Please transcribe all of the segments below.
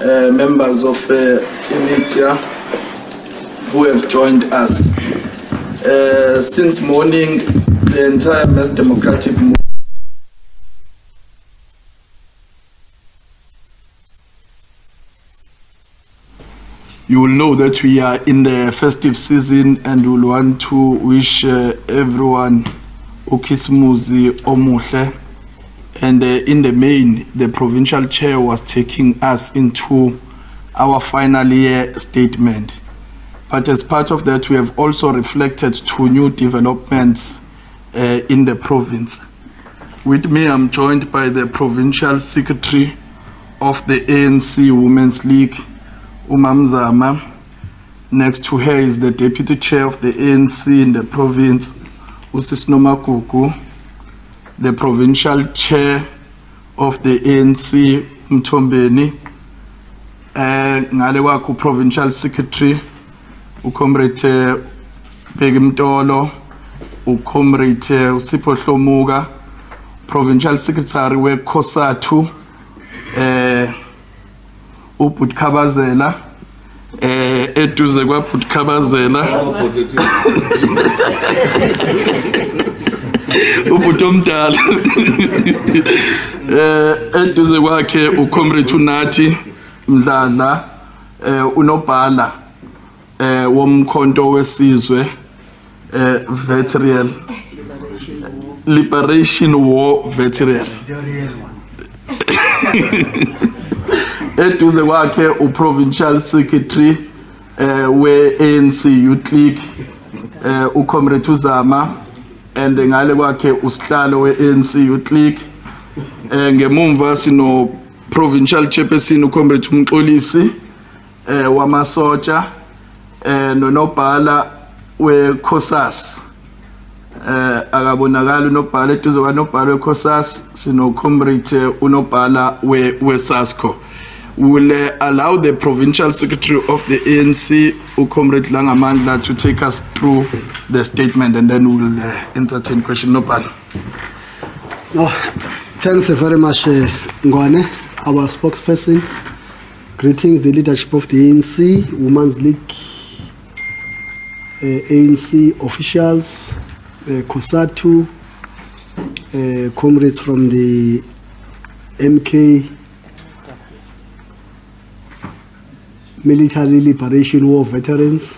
members of the media who have joined us. Since morning, the entire Mass Democratic Movement you will know that we are in the festive season and we will want to wish everyone ukismuzi omuhle. And in the main, the provincial chair was taking us into our final year statement. But as part of that, we have also reflected two new developments in the province. With me, I'm joined by the provincial secretary of the ANC Women's League, Zama. Next to her is the deputy chair of the ANC in the province, Usisnoma Kuku. The provincial chair of the ANC, Mtombeni. Ngalewaku provincial secretary, Ukomrete Begimtolo, Ukomrete Usipo Hlomuga, provincial secretary we Kosatu, Uputkabazela, Etuzegwa Putkabazela, Uputomdala, Etuzegwake Ukomrete Unati, Mdala, Unopala, Womkhonto wesizwe, veteran, Liberation War veteran. Eduze wakhe uprovincial secretary we ANC Youth League uComrade Zama, and ngale kwakhe usihlalo we ANC Youth League. Ngemumva sino provincial chairperson uComrade Mxolisi wamasotsha, nonobhala we Kosas. Akabonakala unobhala eduze kwanobhala we Kosas sino Comrade unobhala we Sasco. We will allow the provincial secretary of the ANC, Comrade Langamandla, to take us through the statement, and then we will entertain questions. No pan. No, thanks very much, Ngwane, our spokesperson. Greetings the leadership of the ANC, Women's League, ANC officials, COSATU, comrades from the MK Military Liberation War veterans,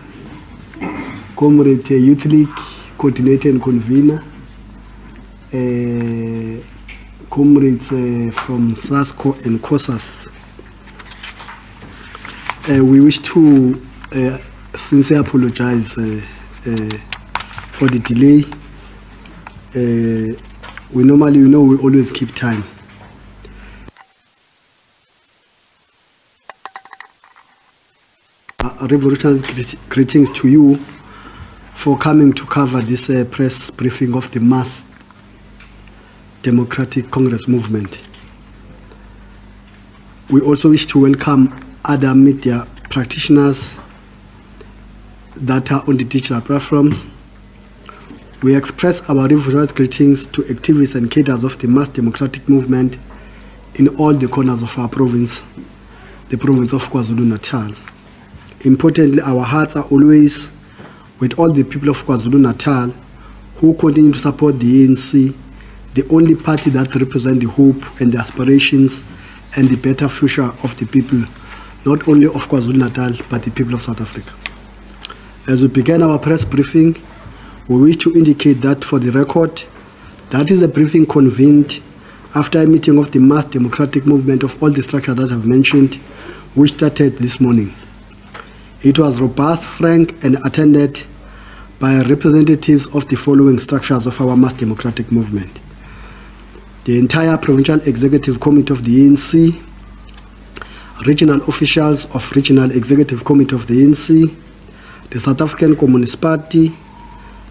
Comrade Youth League coordinator and convener, comrades from SASCO and COSAS. We wish to sincerely apologize for the delay. We normally, we always keep time. Revolutionary greetings to you for coming to cover this press briefing of the Mass Democratic Congress movement. We also wish to welcome other media practitioners that are on the digital platforms. We express our revolutionary greetings to activists and cadres of the Mass Democratic movement in all the corners of our province, the province of KwaZulu-Natal. Importantly, our hearts are always with all the people of KwaZulu-Natal who continue to support the ANC, the only party that represents the hope and the aspirations and the better future of the people, not only of KwaZulu-Natal, but the people of South Africa. As we begin our press briefing, we wish to indicate that for the record, that is a briefing convened after a meeting of the Mass Democratic Movement of all the structures that I've mentioned, which started this morning. It was robust, frank, and attended by representatives of the following structures of our Mass Democratic Movement: the entire Provincial Executive Committee of the ANC, regional officials of Regional Executive Committee of the ANC, the South African Communist Party,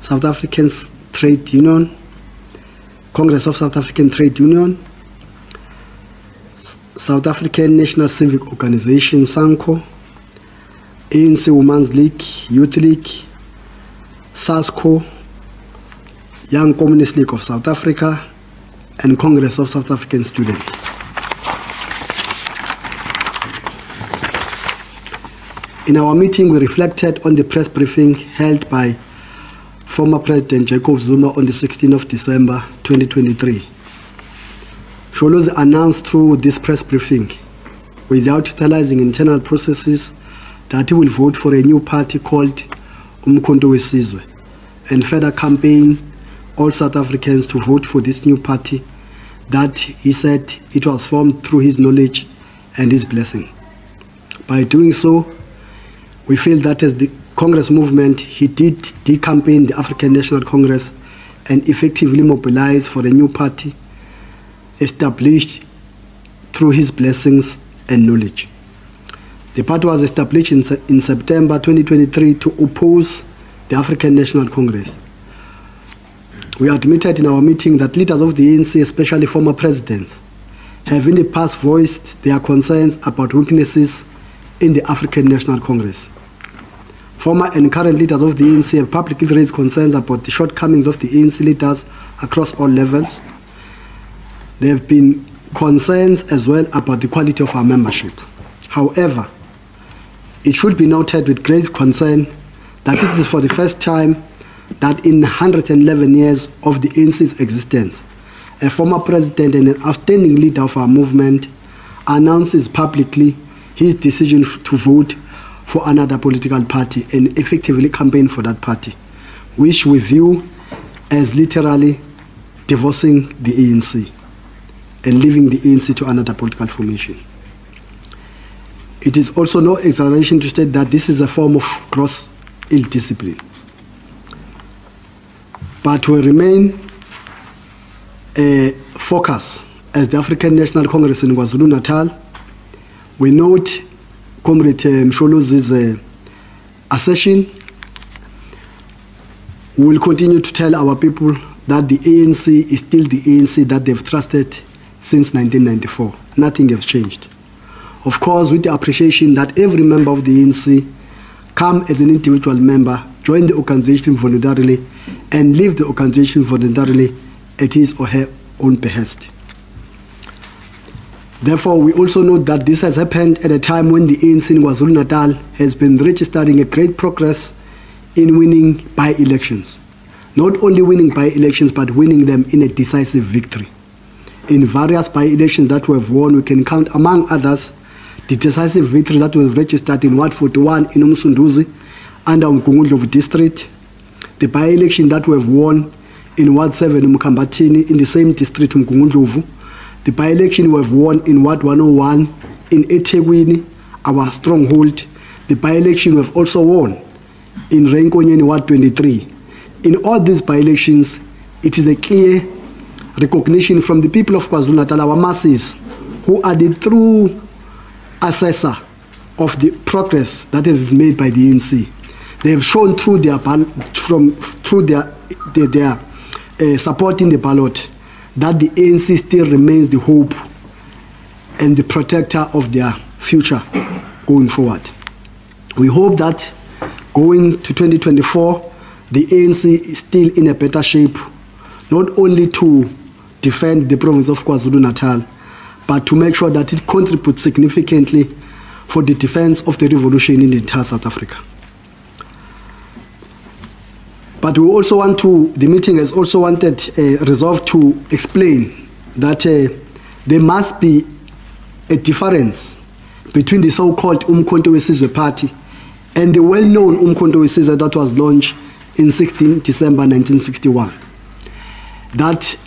South African Trade Union, Congress of South African Trade Union, South African National Civic Organization, SANCO, ANC Women's League, Youth League, SASCO, Young Communist League of South Africa, and Congress of South African Students. In our meeting, we reflected on the press briefing held by former President Jacob Zuma on the 16th of December 2023. Msholozi announced through this press briefing, without utilizing internal processes, that he will vote for a new party called Umkhonto weSizwe, and further campaign all South Africans to vote for this new party that he said it was formed through his knowledge and his blessing. By doing so, we feel that as the Congress movement, he did decampaign the African National Congress and effectively mobilize for a new party established through his blessings and knowledge. The party was established in September 2023 to oppose the African National Congress. We admitted in our meeting that leaders of the ANC, especially former presidents, have in the past voiced their concerns about weaknesses in the African National Congress. Former and current leaders of the ANC have publicly raised concerns about the shortcomings of the ANC leaders across all levels. There have been concerns as well about the quality of our membership. However, it should be noted with great concern that it is for the first time that in 111 years of the ANC's existence, a former president and an outstanding leader of our movement announces publicly his decision to vote for another political party and effectively campaign for that party, which we view as literally divorcing the ANC and leaving the ANC to another political formation. It is also no exaggeration to state that this is a form of gross ill-discipline. But we remain a focus as the African National Congress in KwaZulu-Natal. We note Comrade Msholozi's assertion. We will continue to tell our people that the ANC is still the ANC that they've trusted since 1994. Nothing has changed. Of course, with the appreciation that every member of the ANC come as an individual member, join the organization voluntarily, and leave the organization voluntarily at his or her own behest. Therefore, we also note that this has happened at a time when the ANC in KwaZulu-Natal has been registering a great progress in winning by-elections. Not only winning by-elections, but winning them in a decisive victory. In various by-elections that we have won, we can count, among others, the decisive victory that was registered in Ward 41 in Umsunduzi under Mgungundlovu district, the by-election that we have won in Ward 7 Mkambatini in the same district Mgungundlovu, the by-election we have won in Ward 101 in eThekwini, our stronghold, the by-election we have also won in Renkonyeni Ward 23. In all these by-elections, it is a clear recognition from the people of KwaZulu-Natal, our masses, who are the true assessor of the progress that has been made by the ANC. They have shown through their support in the ballot that the ANC still remains the hope and the protector of their future going forward. We hope that going to 2024, the ANC is still in a better shape, not only to defend the province of KwaZulu-Natal, but to make sure that it contributes significantly for the defense of the revolution in the entire South Africa. But we also want to, the meeting has also resolved to explain that there must be a difference between the so-called Umkhonto weSizwe party and the well-known Umkhonto weSizwe that was launched in 16 December 1961. That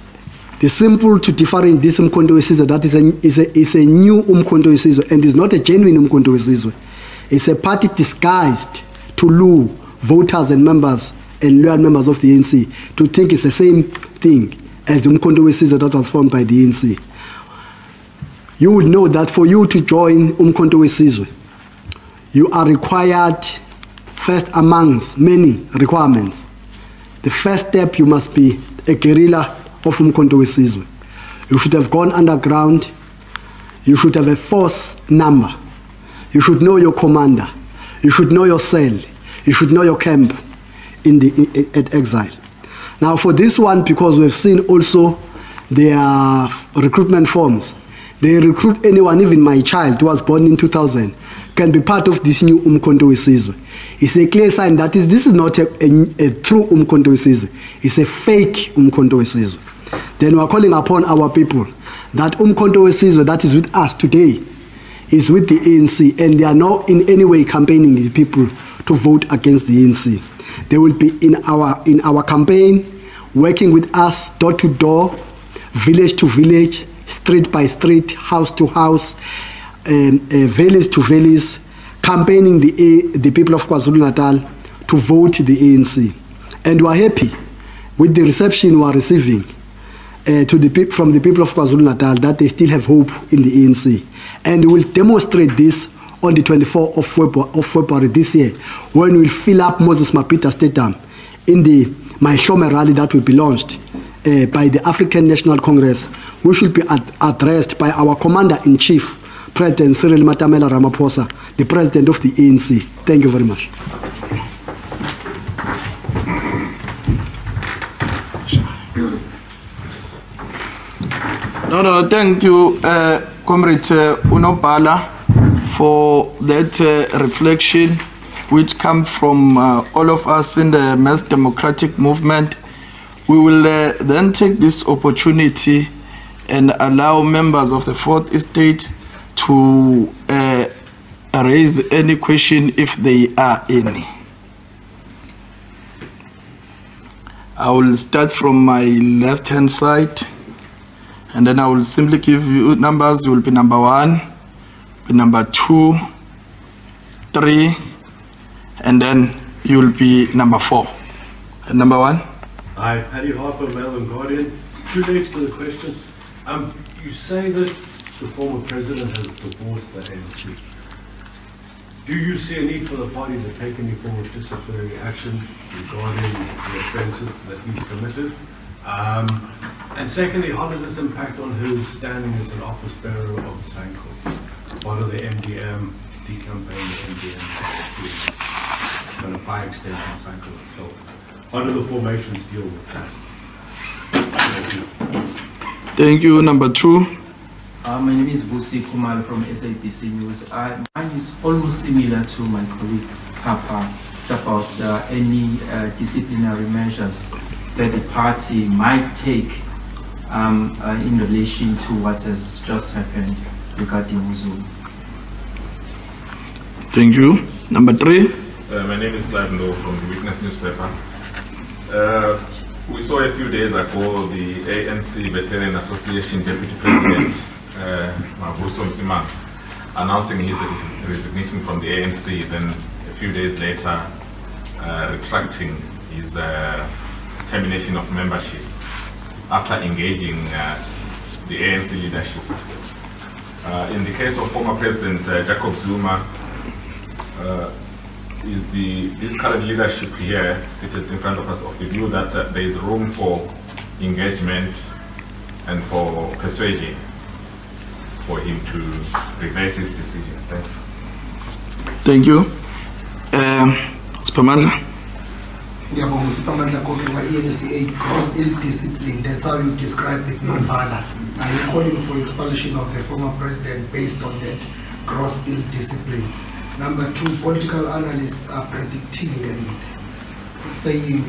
the simple to differentiate this Umkhonto weSizwe, that is a new Umkhonto weSizwe and is not a genuine Umkhonto weSizwe. It's a party disguised to lure voters and members and loyal members of the ANC to think it's the same thing as the Umkhonto weSizwe that was formed by the ANC. You would know that for you to join Umkhonto weSizwe, you are required, first amongst many requirements. The first step, you must be a guerrilla of Umkhonto weSizwe. You should have gone underground. You should have a force number. You should know your commander. You should know your cell. You should know your camp at exile. Now for this one, because we've seen also their recruitment forms, they recruit anyone, even my child who was born in 2000, can be part of this new Umkhonto weSizwe. It's a clear sign that this is not a true Umkhonto weSizwe. It's a fake Umkhonto weSizwe. Then we are calling upon our people that Umkhonto weSizwe that is with us today is with the ANC, and they are not in any way campaigning the people to vote against the ANC. They will be in our campaign, working with us door to door, village to village, street by street, house to house, village to village, campaigning the people of KwaZulu-Natal to vote the ANC. And we are happy with the reception we are receiving from the people of KwaZulu-Natal that they still have hope in the ANC. And we will demonstrate this on the 24th of February this year, when we will fill up Moses Mapita Stadium in the Maishome rally that will be launched by the African National Congress, which will be addressed by our Commander-in-Chief, President Cyril Ramaphosa, the President of the ANC. Thank you very much. No, thank you, Comrade Unobala, for that reflection which comes from all of us in the mass democratic movement. We will then take this opportunity and allow members of the Fourth Estate to raise any question if there are any. I will start from my left-hand side, and then I will simply give you numbers. You will be number 1, be number 2, 3, and then you will be number 4. And number 1. Hi, Paddy Harper, Mail and Guardian. 2 days for the question. You say that the former president has divorced the ANC. Do you see a need for the party to take any form of disciplinary action regarding the offences that he's committed? And secondly, how does this impact on his standing as an office bearer of Sanko, part of the MDM, decampaign the MDM, and by extension Sanko itself? How do the formations deal with that? Thank you. Thank you. Number 2. My name is Busi Kumal from SABC News. Mine is almost similar to my colleague Papa. It's about any disciplinary measures that the party might take in relation to what has just happened regarding Zuma. Thank you. Number 3. My name is Clive Lowe from the Witness newspaper. We saw a few days ago the ANC Veteran Association Deputy President Mavuso Msimang announcing his resignation from the ANC, then a few days later retracting his termination of membership after engaging the ANC leadership. In the case of former President Jacob Zuma, is this current leadership here seated in front of us of the view that there is room for engagement and for persuasion for him to reverse his decision? Thanks. Thank you. Spamandla. Gross ill-discipline, that's how you describe it, non-bala. Are you calling for expulsion of the former president based on that gross ill-discipline? Number 2, political analysts are predicting and saying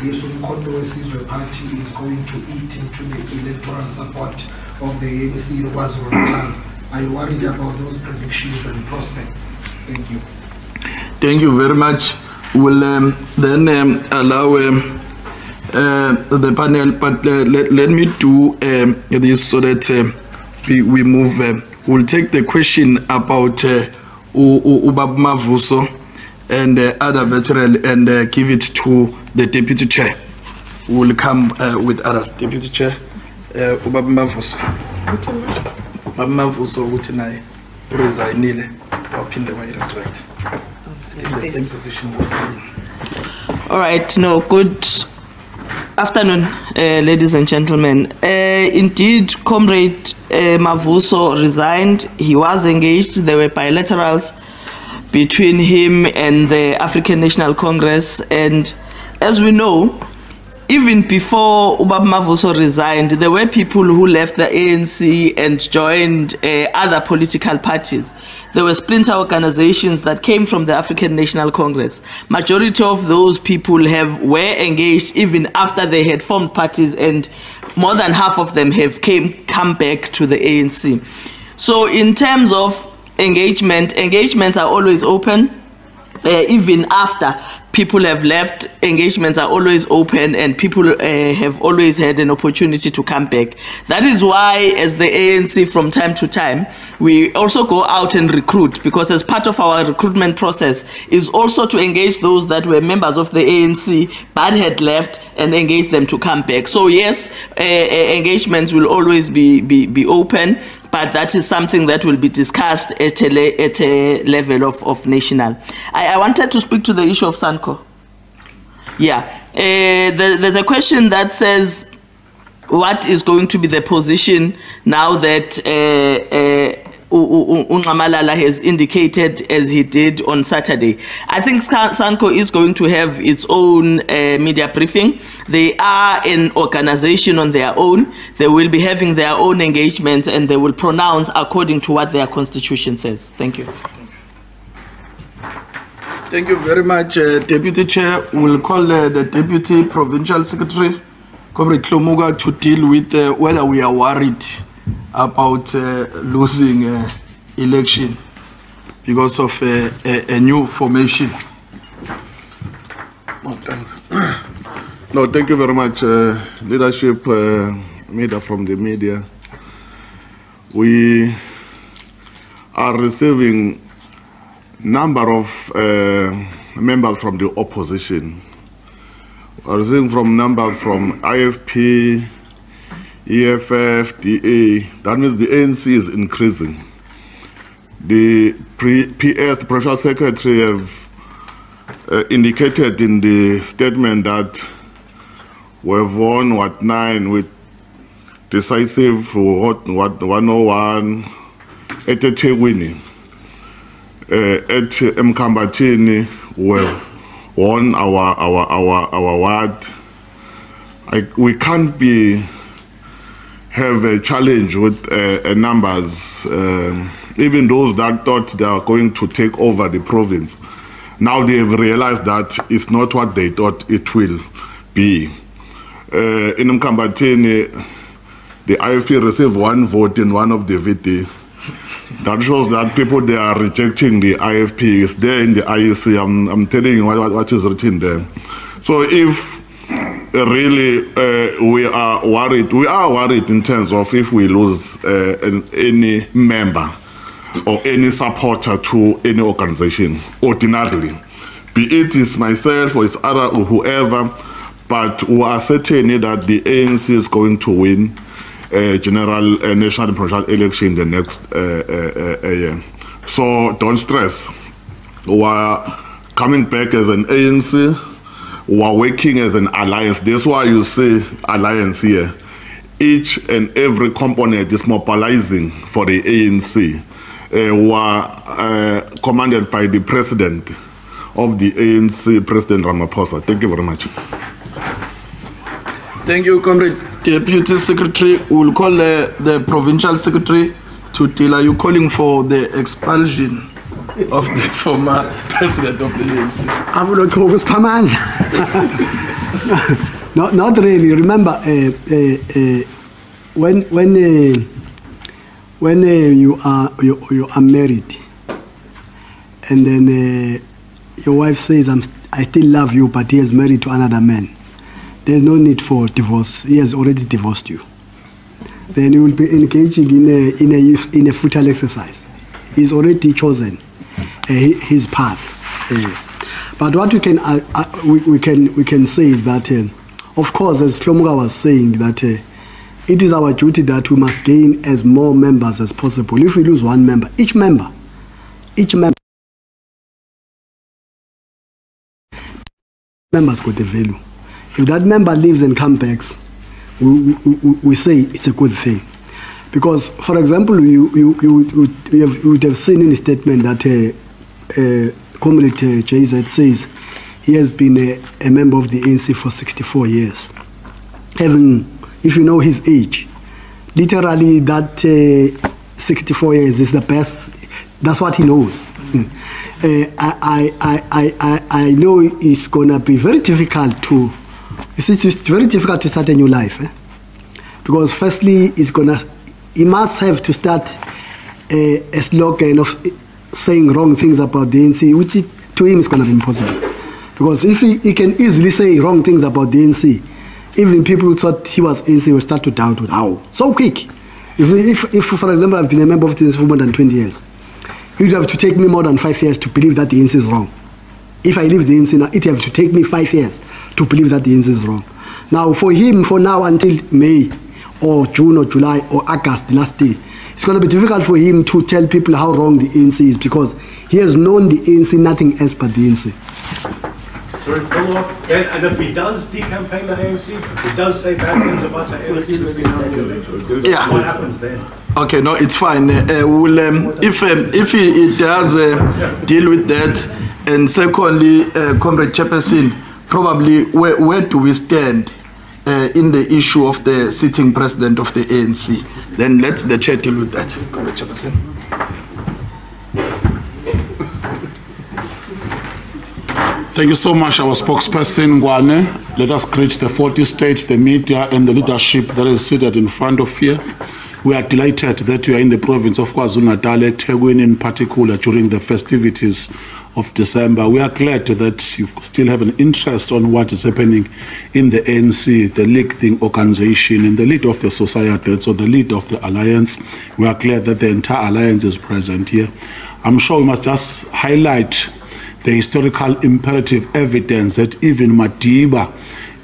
the Umkhonto weSizwe party is going to eat into the electoral support of the ANC Kwazulu-Natal. Are you worried about those predictions and prospects? Thank you. Thank you very much. We'll then allow the panel, but let me do this so that we move. We'll take the question about Ubab Mavuso and other veteran and give it to the Deputy Chair. We'll come with others. Deputy Chair, Ubab Mavuso. Ubab Mavuso, Utinai, resignile, wapinde wa retract. It's the same position. All right, no, good afternoon, ladies and gentlemen. Indeed, Comrade Mavuso resigned. He was engaged. There were bilaterals between him and the African National Congress. And as we know, even before Ubaba Mavuso resigned, there were people who left the ANC and joined other political parties. There were splinter organizations that came from the African National Congress. Majority of those people were engaged even after they had formed parties, and more than half of them have come back to the ANC. So in terms of engagements are always open. Even after people have left, engagements are always open, and people have always had an opportunity to come back. That is why, as the ANC, from time to time, we also go out and recruit, because as part of our recruitment process is also to engage those that were members of the ANC but had left and engage them to come back. So yes, engagements will always be open, but that is something that will be discussed at a level of national. I wanted to speak to the issue of SANCO. Yeah, there's a question that says, what is going to be the position now that Ungamalala has indicated, as he did on Saturday? I think SANCO is going to have its own media briefing. They are an organization on their own. They will be having their own engagements, and they will pronounce according to what their constitution says. Thank you. Thank you very much, Deputy Chair. We'll call the Deputy Provincial Secretary, Comrade Tlomuga, to deal with whether we are worried about losing election because of a new formation. No, thank you very much, leadership, media from the media. We are receiving number of members from the opposition. We are receiving members from IFP, EFF, DA. That means the ANC is increasing. The PS, the Provincial Secretary, have indicated in the statement that we have won 9 with decisive 101 at eThekwini. At Mkambatini, we have won our ward. We can't have a challenge with numbers. Even those that thought they are going to take over the province, now they have realized that it's not what they thought it will be. In Mkambatini, the IFP received 1 vote in one of the VT. That shows that people, they are rejecting the IFP. It's there in the IEC. I'm telling you what is written there. So if really we are worried in terms of if we lose any member or any supporter to any organization, ordinarily, be it is myself or it's other or whoever, but we are certain that the ANC is going to win general national and provincial election in the next year. So don't stress. We are coming back as an ANC. We are working as an alliance. That's why you see alliance here. Each and every component is mobilizing for the ANC. We are commanded by the president of the ANC, President Ramaphosa. Thank you very much. Thank you, Comrade Deputy Secretary. We'll call the Provincial Secretary to deal. Are you calling for the expulsion of the former President of the ANC? Not really. Remember, when you are married, and then your wife says, "I still love you," but he is married to another man, there's no need for divorce. He has already divorced you. Then you will be engaging in a futile exercise. He's already chosen his path. But what we can say is that, of course, as Tlomuga was saying, that it is our duty that we must gain as more members as possible. If we lose one member, each member's got a value. If that member leaves and comes back, we say it's a good thing. Because, for example, you would have seen in the statement that Comrade JZ says he has been a member of the ANC for 64 years. having, if you know his age, literally that 64 years is the best. That's what he knows. I know it's gonna be very difficult to. It's very difficult to start a new life, because firstly, he must have to start a slogan of saying wrong things about the ANC, which to him is gonna be impossible. Because if he can easily say wrong things about the ANC, even people who thought he was ANC will start to doubt it. How? So quick. If for example, I've been a member of the ANC for more than 20 years, it would have to take me more than 5 years to believe that the ANC is wrong. If I leave the ANC now, it would have to take me 5 years to believe that the ANC is wrong. Now, for him, for now until May or June or July or August, the last day, it's going to be difficult for him to tell people how wrong the ANC is, because he has known the ANC nothing else but the ANC. Sorry, follow up. And if he does decampaign the ANC, if he does say bad things about the ANC, Yeah. what happens then? Okay, no, it's fine. We'll, if he does deal with that, and secondly, Comrade Chairperson, probably where do we stand in the issue of the sitting president of the ANC? Then let the chair deal with that, Comrade Chairperson. Thank you so much, our spokesperson, Ngwane. Let us greet the 40 state, the media, and the leadership that is seated in front of here. We are delighted that you are in the province of KwaZulu-Natal, Tegwin in particular, during the festivities of December. We are glad that you still have an interest on what is happening in the ANC, the leading organization, and the lead of the society, so the lead of the alliance. We are glad that the entire alliance is present here. I'm sure we must just highlight the historical imperative evidence that even Madiba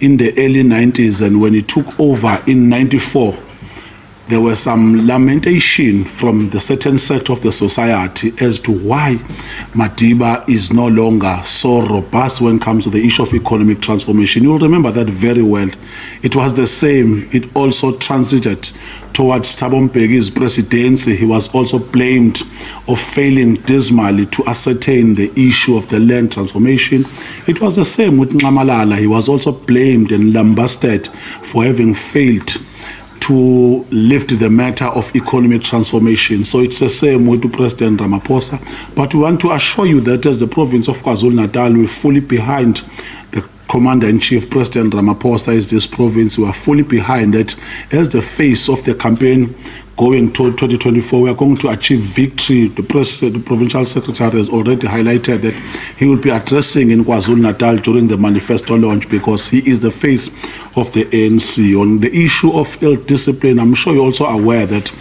in the early 90s, and when he took over in 94, there was some lamentation from the certain sector of the society as to why Madiba is no longer so robust when it comes to the issue of economic transformation. You'll remember that very well. It was the same. It also transited towards Thabo Mbeki's presidency. He was also blamed of failing dismally to ascertain the issue of the land transformation. It was the same with Nxamalala. He was also blamed and lambasted for having failed to lift the matter of economic transformation. So it's the same with President Ramaphosa. But we want to assure you that as the province of KwaZulu-Natal, we're fully behind the Commander-in-Chief, President Ramaphosa, is this province. We are fully behind it. As the face of the campaign going to 2024, we are going to achieve victory. The provincial secretary has already highlighted that he will be addressing in KwaZulu-Natal during the manifesto launch, because he is the face of the ANC. On the issue of ill discipline, I'm sure you're also aware that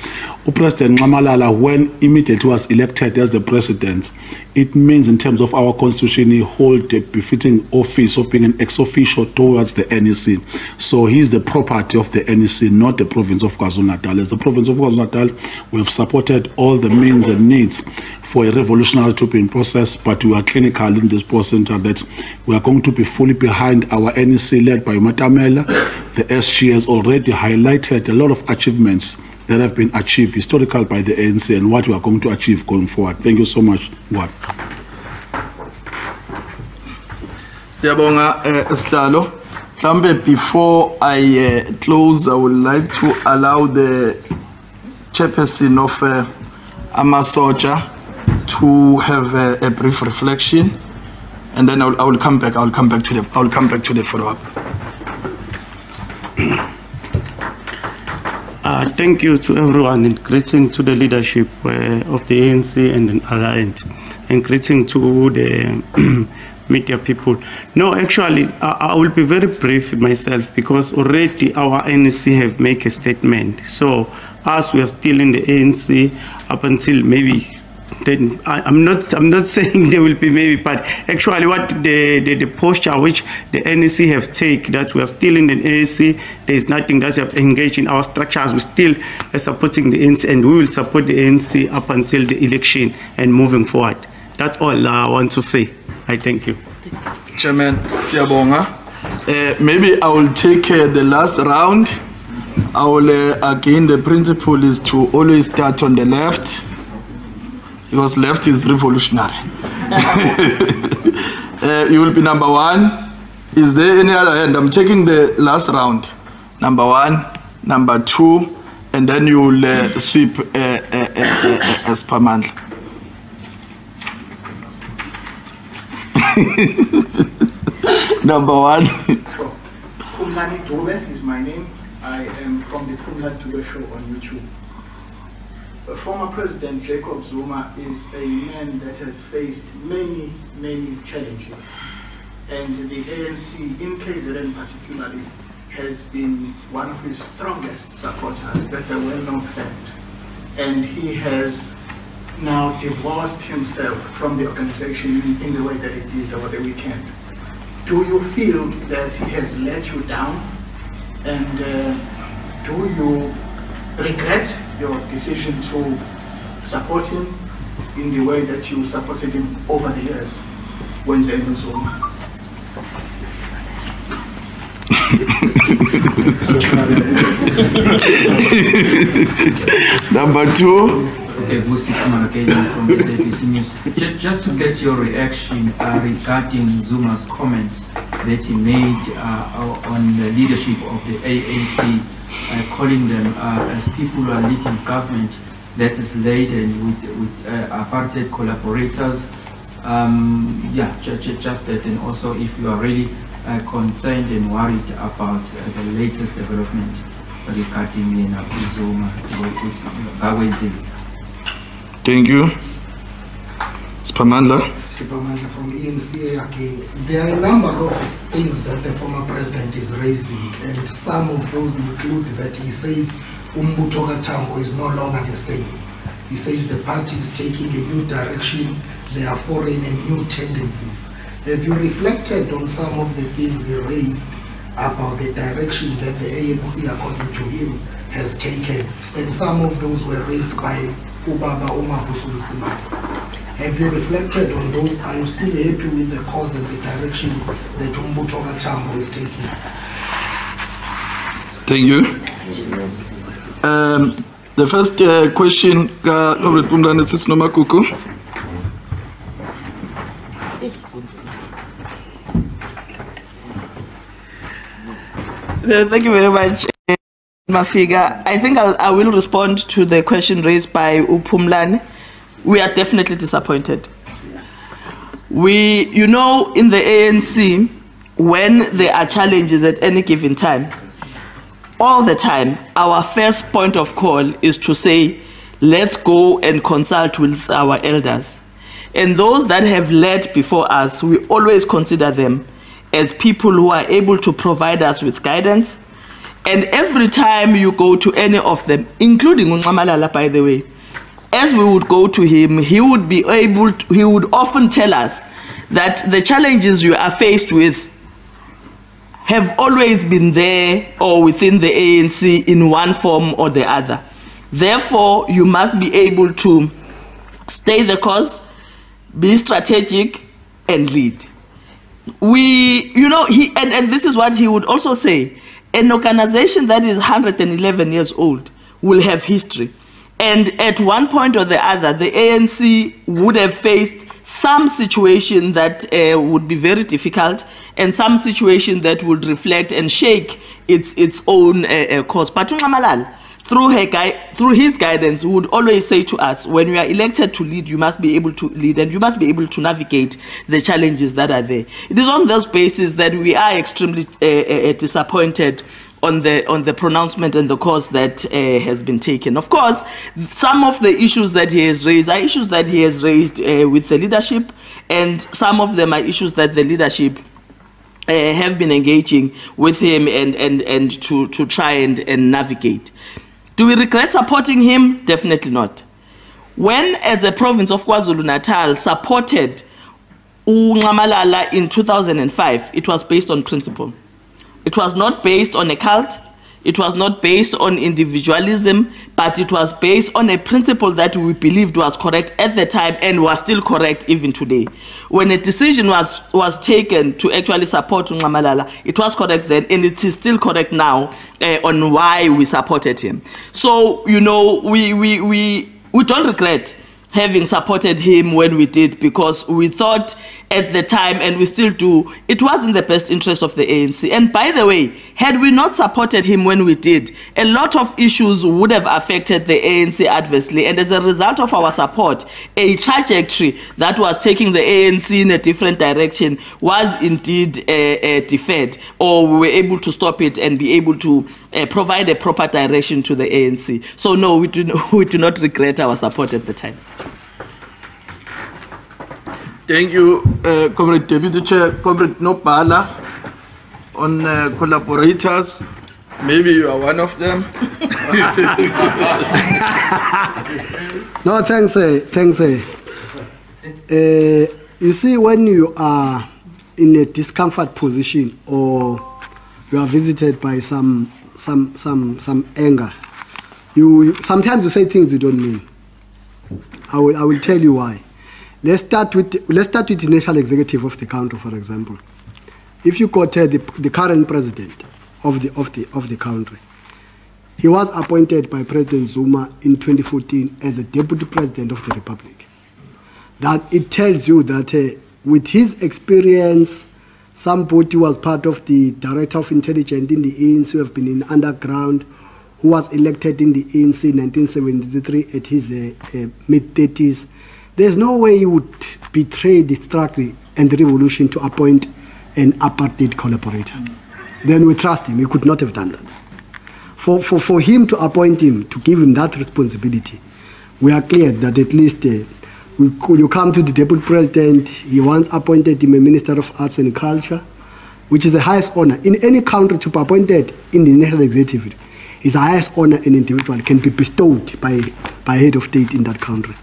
President Nxamalala, when immediately was elected as the president, it means in terms of our constitution, he holds the befitting office of being an ex-officio towards the NEC. So he's the property of the NEC, not the province of KwaZulu-Natal. As the province of KwaZulu-Natal, we have supported all the means and needs for a revolutionary trooping process, but we are clinical in this process that we are going to be fully behind our NEC led by Matamela. The SG has already highlighted a lot of achievements that have been achieved historical by the ANC and what we are going to achieve going forward. Thank you so much. Siyabonga Sihlalo. Mhlambe before I close, I would like to allow the chairperson of Amasoja to have a brief reflection, and then I will come back. I will come back to the follow-up. Thank you to everyone, and greeting to the leadership of the ANC and the Alliance, and greeting to the media people. No, actually, I will be very brief myself, because already our ANC have made a statement. So, as we are still in the ANC up until maybe. Then I'm not saying there will be maybe, but actually what the posture which the NEC have taken, that we are still in the ANC, there is nothing that we have engaged in our structures. We still are supporting the ANC, and we will support the ANC up until the election and moving forward. That's all I want to say. I thank you. Chairman Siyabonga. Maybe I will take the last round. I will again, the principle is to always start on the left, because left is revolutionary. You will be number one. Is there any other hand? I'm taking the last round. number 1, number 2, and then you will sweep as per month. Number 1. Kumlani Dube is my name. I am from the Kumlani Dube show on YouTube. Former President Jacob Zuma is a man that has faced many, many challenges. And the ANC in KZN particularly has been one of his strongest supporters. That's a well-known fact. And he has now divorced himself from the organization in the way that he did over the weekend. Do you feel that he has let you down? And do you regret your decision to support him in the way that you supported him over the years when Zuma Zuma? Number 2. Okay, Vusi Kumalakeli from SABC News. Just to get your reaction regarding Zuma's comments that he made on the leadership of the ANC, calling them as people who are leading government that is laden with apartheid collaborators. Yeah, just that, and also if you are really concerned and worried about the latest development regarding Zuma. Thank you. Spamandla. Spamandla from ANC again. There are a number of things that the former president is raising, and some of those include that he says Umbuto Katambo is no longer the same. He says the party is taking a new direction, there are foreign and new tendencies. Have you reflected on some of the things he raised about the direction that the ANC, according to him, has taken? And some of those were raised by Ubaba Umavusumsima. Have you reflected on those? Are you still happy with the cause and the direction that Umbuto Katambo is taking? Thank you. The first question, Robert Kumlani Nomakuku. Thank you very much, Mafiga. I think I will respond to the question raised by Upumlani. We are definitely disappointed. You know, in the ANC, when there are challenges at any given time, all the time, our first point of call is to say, let's go and consult with our elders. And those that have led before us, we always consider them as people who are able to provide us with guidance. And every time you go to any of them, including Ungamalala, by the way, as we would go to him, he would often tell us that the challenges you are faced with have always been there or within the ANC in one form or the other. Therefore, you must be able to stay the course, be strategic, and lead. And this is what he would also say, an organization that is 111 years old will have history. And at one point or the other, the ANC would have faced some situation that would be very difficult and some situation that would reflect and shake its own course. But Ungamalala, through his guidance, would always say to us, when you are elected to lead, you must be able to lead and you must be able to navigate the challenges that are there. It is on those bases that we are extremely disappointed on the pronouncement and the course that has been taken. Of course, some of the issues that he has raised are issues that he has raised with the leadership, and some of them are issues that the leadership have been engaging with him and to try and navigate. Do we regret supporting him? Definitely not. When, as a province of KwaZulu-Natal, supported Ungamalala in 2005, it was based on principle. It was not based on a cult. It was not based on individualism, but it was based on a principle that we believed was correct at the time and was still correct even today. When a decision was taken to actually support Ungamalala, it was correct then, and it is still correct now on why we supported him. So, you know, we don't regret having supported him when we did, because we thought at the time, and we still do, it was in the best interest of the ANC. And by the way, had we not supported him when we did, a lot of issues would have affected the ANC adversely. And as a result of our support, a trajectory that was taking the ANC in a different direction was indeed deferred, or we were able to stop it and be able to provide a proper direction to the ANC. So no, we do not regret our support at the time. Thank you, Comrade Deputy Chair. Comrade Nopala, on collaborators. Maybe you are one of them. No, thanks. You see, when you are in a discomfort position or you are visited by some anger, you sometimes you say things you don't mean. I will tell you why. Let's start with the national executive of the country, for example. If you got the current president of the country, he was appointed by President Zuma in 2014 as the deputy president of the republic. That it tells you that with his experience, somebody was part of the director of intelligence in the ANC, who have been in underground, who was elected in the ANC in 1973 at his mid-30s. There's no way he would betray the struggle and the revolution to appoint an apartheid collaborator. Then we trust him. He could not have done that. For him to appoint him, to give him that responsibility, we are clear that at least you come to the deputy president, he once appointed him a Minister of Arts and Culture, which is the highest honor. In any country, to be appointed in the national executive is the highest honor an individual can be bestowed by head of state in that country.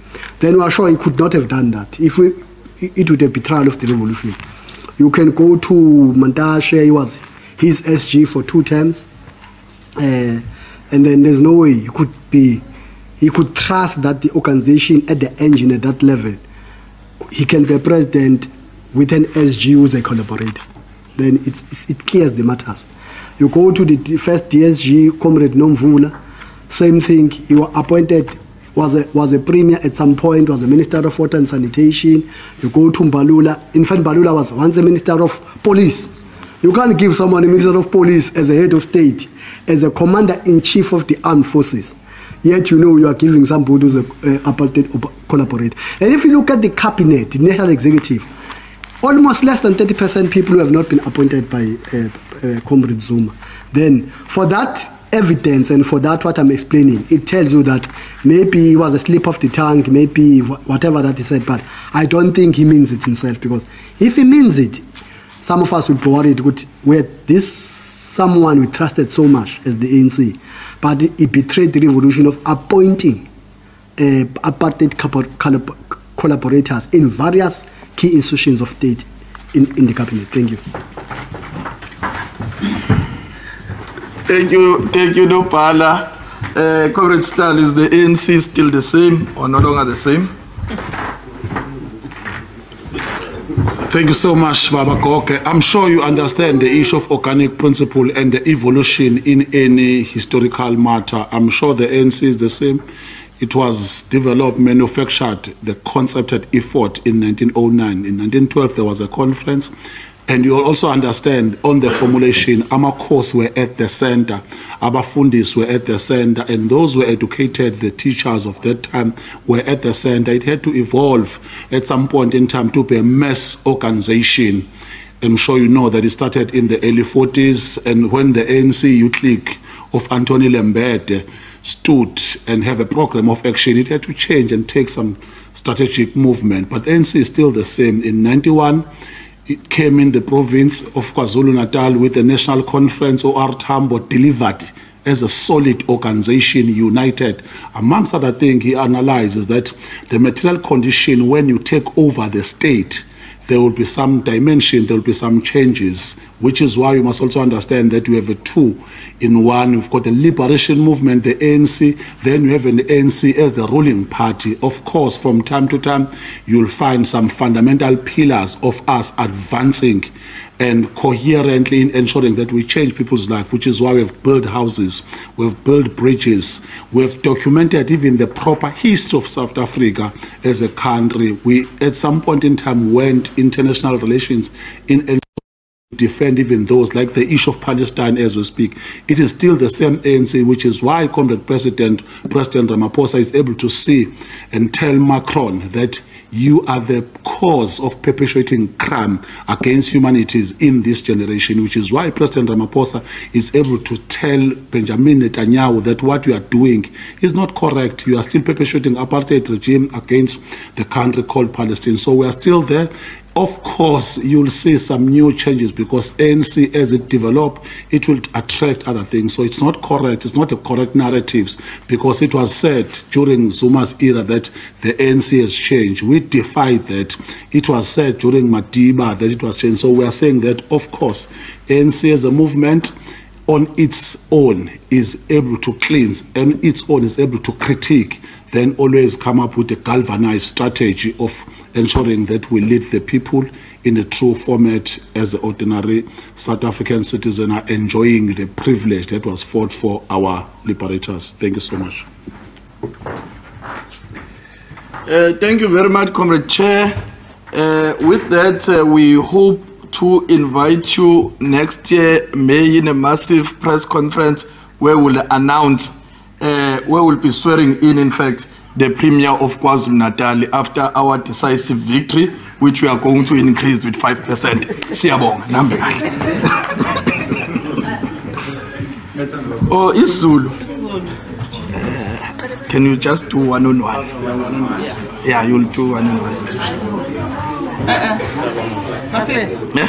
Then we are sure he could not have done that. It would have been betrayal of the revolution. You can go to Mantashe, he was his SG for 2 terms. And then there's no way he could trust that the organization at the engine at that level, he can be a president with an SG who's a collaborator. Then it clears the matters. You go to the first DSG, Comrade Nomvula, same thing. He was appointed, was a premier at some point, was a Minister of Water and Sanitation. You go to Mbalula. In fact, Mbalula was once a Minister of Police. You can't give someone a Minister of Police as a head of state, as a Commander-in-Chief of the Armed Forces. Yet you know you are giving somebody who's a apartheid collaborator. And if you look at the cabinet, the national executive, almost less than 30% people who have not been appointed by Comrade Zuma. Then for that evidence and for that what I'm explaining, it tells you that maybe it was a slip of the tongue, maybe whatever that he said, but I don't think he means it himself, because if he means it, some of us would be worried with this someone we trusted so much as the ANC, but he betrayed the revolution of appointing apartheid collaborators in various key institutions of state in the cabinet. Thank you. Thank you, Nopala. Comrade Stal, is the ANC still the same or no longer the same? Thank you so much, Baba Koke. I'm sure you understand the issue of organic principle and the evolution in any historical matter. I'm sure the ANC is the same. It was developed, manufactured, the concerted effort in 1909. In 1912, there was a conference. And you also understand on the formulation, Amakos were at the center, Abafundis were at the center, and those who were educated, the teachers of that time, were at the center. It had to evolve at some point in time to be a mass organization. I'm sure you know that it started in the early 40s, and when the ANC Youth League of Anthony Lembede stood and have a program of action, it had to change and take some strategic movement. But ANC is still the same. In 91, it came in the province of KwaZulu-Natal with the National Conference, OR Tambo, delivered as a solid organization, united. Amongst other things, he analyzes that the material condition when you take over the state, there will be some dimension, there will be some changes, which is why you must also understand that you have a two in one. You've got the liberation movement, the ANC, then you have an ANC as the ruling party. Of course, from time to time, you'll find some fundamental pillars of us advancing and coherently in ensuring that we change people's life, which is why we've built houses, we've built bridges, we've documented even the proper history of South Africa as a country. We, at some point in time, went international relations in defend even those, like the issue of Palestine as we speak. It is still the same ANC, which is why Comrade President Ramaphosa is able to see and tell Macron that you are the cause of perpetuating crime against humanities in this generation, which is why President Ramaphosa is able to tell Benjamin Netanyahu that what you are doing is not correct. You are still perpetuating apartheid regime against the country called Palestine. So we are still there. Of course, you'll see some new changes because ANC, as it develops, it will attract other things. So it's not correct. It's not a correct narratives because it was said during Zuma's era that the ANC has changed. We defied that. It was said during Madiba that it was changed. So we are saying that, of course, ANC as a movement on its own is able to cleanse and its own is able to critique, then always come up with a galvanized strategy of ensuring that we lead the people in a true format as the ordinary South African citizen are enjoying the privilege that was fought for our liberators. Thank you so much. Thank you very much, Comrade Chair. With that, we hope to invite you next year, May, in a massive press conference where we'll announce, where we'll be swearing in fact, the Premier of KwaZulu-Natal after our decisive victory, which we are going to increase with 5%. Siyabonga, number. Oh, it's Zulu. Can you just do one-on-one? Yeah, you'll do one-on-one. Yeah?